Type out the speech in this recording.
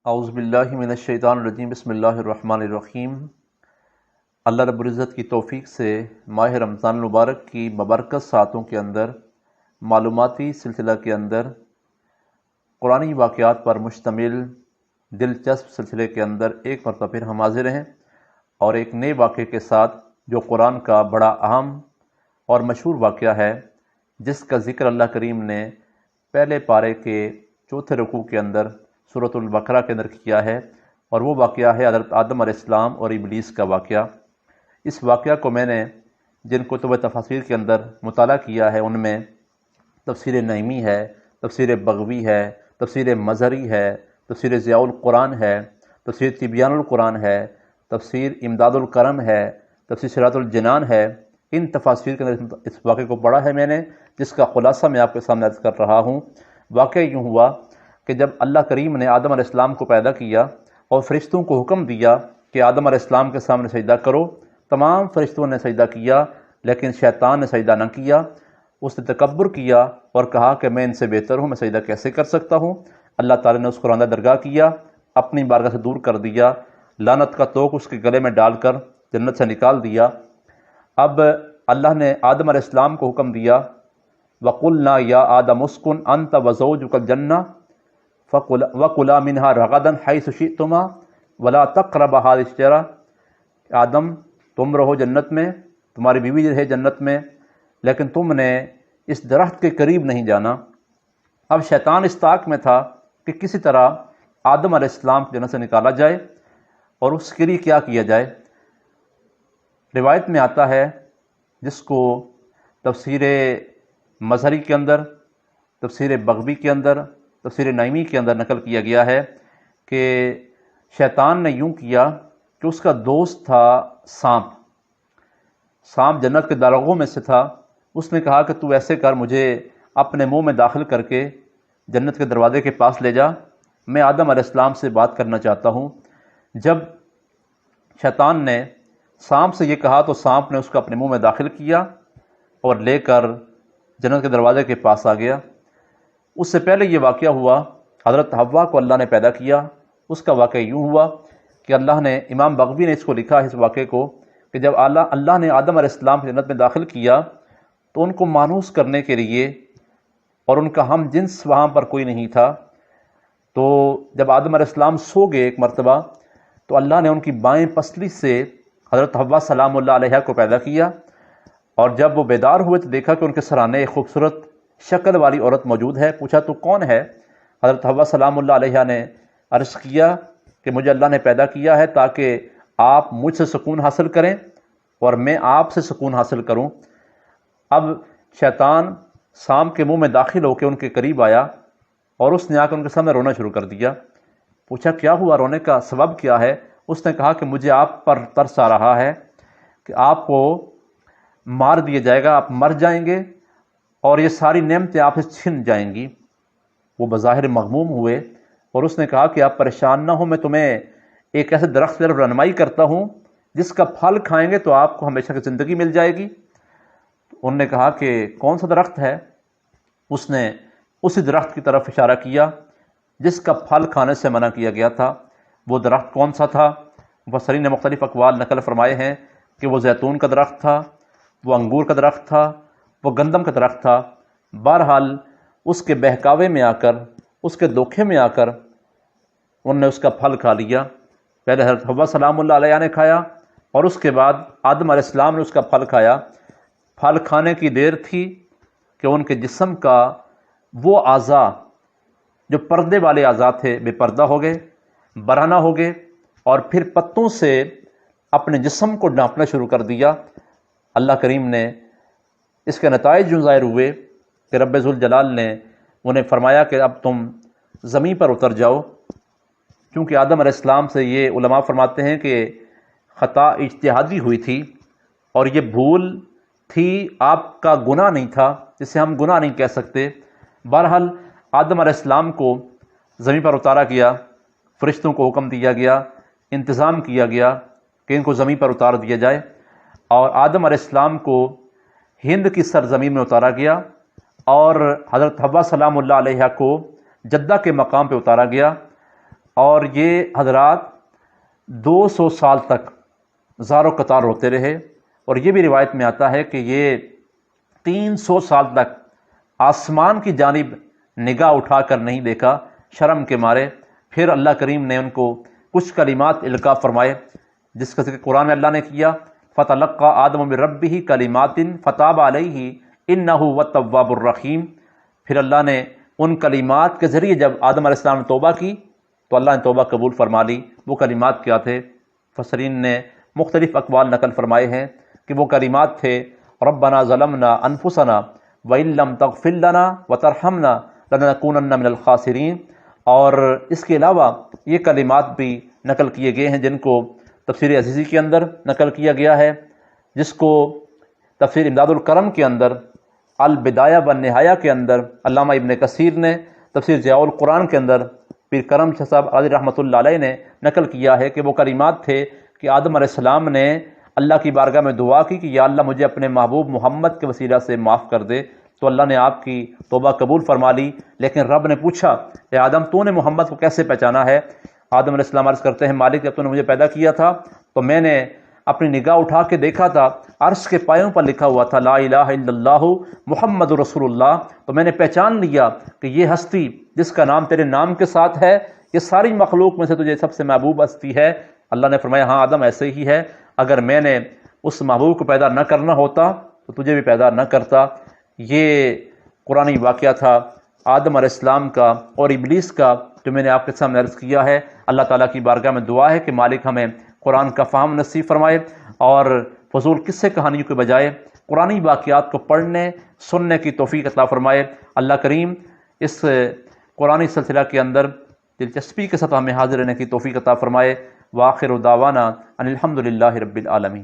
اعوذ باللہ من الشیطان الرجیم بسم اللہ الرحمن الرحیم۔ اللہ رب العزت کی توفیق سے ماہ رمضان المبارک کی ببرکت ساعتوں کے اندر معلوماتی سلسلہ کے اندر قرآنی واقعات پر مشتمل دلچسپ سلسلے کے اندر ایک مرتبہ پھر ہم حاضر ہیں اور ایک نئے واقعے کے ساتھ جو قرآن کا بڑا اہم اور مشہور واقعہ ہے، جس کا ذکر اللہ کریم نے پہلے پارے کے چوتھے رکوع کے اندر سورۃ البقرہ کے اندر کیا ہے، اور وہ واقعہ ہے حضرت آدم علیہ السلام اور ابلیس کا واقعہ۔ اس واقعہ کو میں نے جن کتب تفاسیر کے اندر مطالعہ کیا ہے، ان میں تفسیر نعیمی ہے، تفسیر بغوی ہے، تفسیر مظہری ہے، تفسیر ضیاء القرآن ہے، تفسیر تبیان القرآن ہے، تفسیر امداد الکرم ہے، تفسیر صراط الجنان ہے۔ ان تفاسیر کے اندر اس واقعے کو پڑھا ہے میں نے، جس کا خلاصہ میں آپ کے سامنے عرض کر رہا ہوں۔ واقعہ یوں ہوا کہ جب اللہ کریم نے آدم علیہ السلام کو پیدا کیا اور فرشتوں کو حکم دیا کہ آدم علیہ السلام کے سامنے سجدہ کرو، تمام فرشتوں نے سجدہ کیا، لیکن شیطان نے سجدہ نہ کیا۔ اس نے تکبر کیا اور کہا کہ میں ان سے بہتر ہوں، میں سجدہ کیسے کر سکتا ہوں۔ اللہ تعالیٰ نے اس کو راندہ درگاہ کیا، اپنی بارگاہ سے دور کر دیا، لعنت کا توق اس کے گلے میں ڈال کر جنت سے نکال دیا۔ اب اللہ نے آدم علیہ السلام کو حکم دیا، وَقُلْنَا يَا آدَمُ اسْكُنْ أَنْتَ وَزَوْجُكَ الْجَنَّةَ وَكُلَا مِنْهَا رَغَدًا حَيْثُ شِئْتُمَا وَلَا تَقْرَبَا هَذِهِ الشَّجَرَةَ۔ آدم تم رہو جنت میں، تمہاری بیوی رہے جنت میں، لیکن تم نے اس درخت کے قریب نہیں جانا۔ اب شیطان اس طاق میں تھا کہ کسی طرح آدم علیہ السلام کو جنت سے نکالا جائے، اور اس کے لیے کیا کیا جائے۔ روایت میں آتا ہے، جس کو تفسیر مظہری کے اندر، تفسیر بغوی کے اندر، تفسیر نعیمی کے اندر نقل کیا گیا ہے کہ شیطان نے یوں کیا کہ اس کا دوست تھا سانپ جنت کے داروغوں میں سے تھا۔ اس نے کہا کہ تو ایسے کر، مجھے اپنے منہ میں داخل کر کے جنت کے دروازے کے پاس لے جا، میں آدم علیہ السلام سے بات کرنا چاہتا ہوں۔ جب شیطان نے سانپ سے یہ کہا تو سانپ نے اس کو اپنے منہ میں داخل کیا اور لے کر جنت کے دروازے کے پاس آ گیا۔ اس سے پہلے یہ واقعہ ہوا، حضرت حوا کو اللہ نے پیدا کیا۔ اس کا واقعہ یوں ہوا کہ اللہ نے، امام بغوی نے اس کو لکھا ہے اس واقعے کو، کہ جب اللہ نے آدم علیہ السلام کو جنت میں داخل کیا تو ان کو مانوس کرنے کے لیے، اور ان کا ہم جنس وہاں پر کوئی نہیں تھا، تو جب آدم علیہ السلام سو گئے ایک مرتبہ، تو اللہ نے ان کی بائیں پسلی سے حضرت حوا سلام اللہ علیہ کو پیدا کیا، اور جب وہ بیدار ہوئے تو دیکھا کہ ان کے سرانے ایک خوبصورت شکل والی عورت موجود ہے۔ پوچھا تو کون ہے؟ حضرت حوا سلام اللہ علیہ نے عرض کیا کہ مجھے اللہ نے پیدا کیا ہے تاکہ آپ مجھ سے سکون حاصل کریں اور میں آپ سے سکون حاصل کروں۔ اب شیطان سانپ کے منہ میں داخل ہو کے ان کے قریب آیا، اور اس نے آ کر ان کے سامنے رونا شروع کر دیا۔ پوچھا کیا ہوا، رونے کا سبب کیا ہے؟ اس نے کہا کہ مجھے آپ پر ترس آ رہا ہے کہ آپ کو مار دیا جائے گا، آپ مر جائیں گے، اور یہ ساری نعمتیں آپ سے چھن جائیں گی۔ وہ بظاہر مغموم ہوئے، اور اس نے کہا کہ آپ پریشان نہ ہوں، میں تمہیں ایک ایسے درخت کی طرف رہنمائی کرتا ہوں جس کا پھل کھائیں گے تو آپ کو ہمیشہ کی زندگی مل جائے گی۔ انہوں نے کہا کہ کون سا درخت ہے؟ اس نے اسی درخت کی طرف اشارہ کیا جس کا پھل کھانے سے منع کیا گیا تھا۔ وہ درخت کون سا تھا؟ مفسرین نے مختلف اقوال نقل فرمائے ہیں کہ وہ زیتون کا درخت تھا، وہ انگور کا درخت تھا، وہ گندم کا درخت تھا۔ بہرحال اس کے بہکاوے میں آ کر، اس کے دھوکے میں آ کر انہوں نے اس کا پھل کھا لیا۔ پہلے حضرت حوا سلام اللہ علیہ نے کھایا، اور اس کے بعد آدم علیہ السلام نے اس کا پھل کھایا۔ پھل کھانے کی دیر تھی کہ ان کے جسم کا وہ اعضاء جو پردے والے اعضاء تھے بے پردہ ہو گئے، برہنہ ہو گئے، اور پھر پتوں سے اپنے جسم کو ڈھانپنا شروع کر دیا۔ اللہ کریم نے اس کے نتائج جو ظاہر ہوئے کہ رب ذوالجلال نے انہیں فرمایا کہ اب تم زمین پر اتر جاؤ، کیونکہ آدم علیہ السلام سے یہ علماء فرماتے ہیں کہ خطا اجتہادی ہوئی تھی، اور یہ بھول تھی، آپ کا گناہ نہیں تھا، جسے ہم گناہ نہیں کہہ سکتے۔ بہرحال آدم علیہ السلام کو زمین پر اتارا گیا، فرشتوں کو حکم دیا گیا، انتظام کیا گیا کہ ان کو زمین پر اتار دیا جائے، اور آدم علیہ السلام کو ہند کی سرزمین میں اتارا گیا، اور حضرت حوا سلام اللہ علیہ کو جدہ کے مقام پہ اتارا گیا۔ اور یہ حضرات 200 سال تک زار و قطار ہوتے رہے، اور یہ بھی روایت میں آتا ہے کہ یہ 300 سال تک آسمان کی جانب نگاہ اٹھا کر نہیں دیکھا شرم کے مارے۔ پھر اللہ کریم نے ان کو کچھ کلمات القاء فرمائے، جس کا ذکر قرآن میں اللہ نے کیا، فَتَلَقَّىٰ آدَمُ مِن رَبِّهِ كَلِمَاتٍ فَتَابَ عَلَيْهِ إِنَّهُ هُوَ التَّوَّابُ الرَّحِيمُ۔ پھر اللہ نے ان کلمات کے ذریعے جب آدم علیہ السلام نے توبہ کی تو اللہ نے توبہ قبول فرما لی۔ وہ کلمات کیا تھے؟ مفسرین نے مختلف اقوال نقل فرمائے ہیں کہ وہ کلمات تھے، ربنا ظلمنا انفسنا وَإِن لَّمْ تَغْفِرْ لَنَا وَتَرْحَمْنَا لَنَكُونَنَّ مِنَ الْخَاسِرِينَ۔ اور اس کے علاوہ یہ کلمات بھی نقل کیے گئے ہیں جن کو تفسیر عزیزی کے اندر نقل کیا گیا ہے، جس کو تفسیر امداد الکرم کے اندر، البدایہ والنہایہ کے اندر علامہ ابن کثیر نے، تفسیر ضیاء القرآن کے اندر پیر کرم شاہ صاحب علی رحمۃ اللہ علیہ نے نقل کیا ہے کہ وہ کلمات تھے کہ آدم علیہ السلام نے اللہ کی بارگاہ میں دعا کی کہ یا اللہ مجھے اپنے محبوب محمد کے وسیلہ سے معاف کر دے، تو اللہ نے آپ کی توبہ قبول فرما لی۔ لیکن رب نے پوچھا اے آدم تو نے محمد کو کیسے پہچانا ہے؟ آدم علیہ السلام عرض کرتے ہیں مالک جب تو نے مجھے پیدا کیا تھا تو میں نے اپنی نگاہ اٹھا کے دیکھا تھا عرش کے پایوں پر لکھا ہوا تھا لا الہ الا اللہ محمد رسول اللہ، تو میں نے پہچان لیا کہ یہ ہستی جس کا نام تیرے نام کے ساتھ ہے، یہ ساری مخلوق میں سے تجھے سب سے محبوب ہستی ہے۔ اللہ نے فرمایا ہاں آدم ایسے ہی ہے، اگر میں نے اس محبوب کو پیدا نہ کرنا ہوتا تو تجھے بھی پیدا نہ کرتا۔ یہ قرآنی واقعہ تھا آدم علیہ السلام کا اور ابلیس کا جو میں نے آپ کے سامنے عرض کیا ہے۔ اللہ تعالیٰ کی بارگاہ میں دعا ہے کہ مالک ہمیں قرآن کا فہم نصیب فرمائے اور فضول قصے کہانیوں کے بجائے قرآنی واقعات کو پڑھنے سننے کی توفیق عطا فرمائے۔ اللہ کریم اس قرآنی سلسلہ کے اندر دلچسپی کے ساتھ ہمیں حاضر رہنے کی توفیق عطا فرمائے۔ وآخر دعوانا ان الحمد للہ رب العالمین۔